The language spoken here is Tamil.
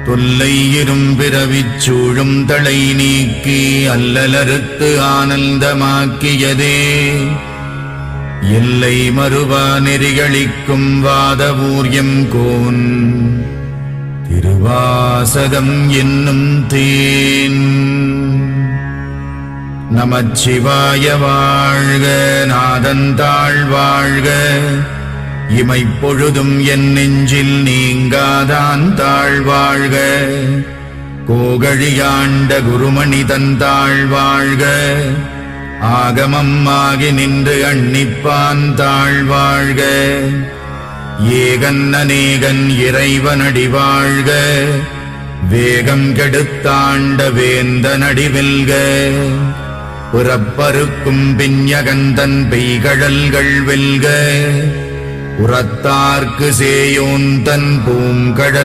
தொல்லை இரும்பிறவிச் சூழும் தளை நீக்கி அல்லலறுத்து ஆனந்தமாக்கியதே எல்லை மறுவா நெறிகளிக்கும் வாதவூர்யம் கோன் திருவாசகம் என்னும் தேன். நமச்சிவாய வாழ்க, நாதந்தாள் வாழ்க, இமைப்பொழுதும் என் நெஞ்சில் நீங்காதான் தாழ்வாழ்க. கோகழியாண்ட குருமணி தந்தாள் வாழ்க, ஆகமம் ஆகி நின்று அன்னிப்பான் தாழ்வாழ்க. ஏகன் அநேகன் இறைவனடி வாழ்க, வேகம் கெடுத்தாண்ட வேந்தனடி வெல்க. புறப்பருக்கும் பிஞகந்தன் பெய்கடல்கள் வெல்க, உரத்தார்க்கு சேயோன் தன் பூங்கடல்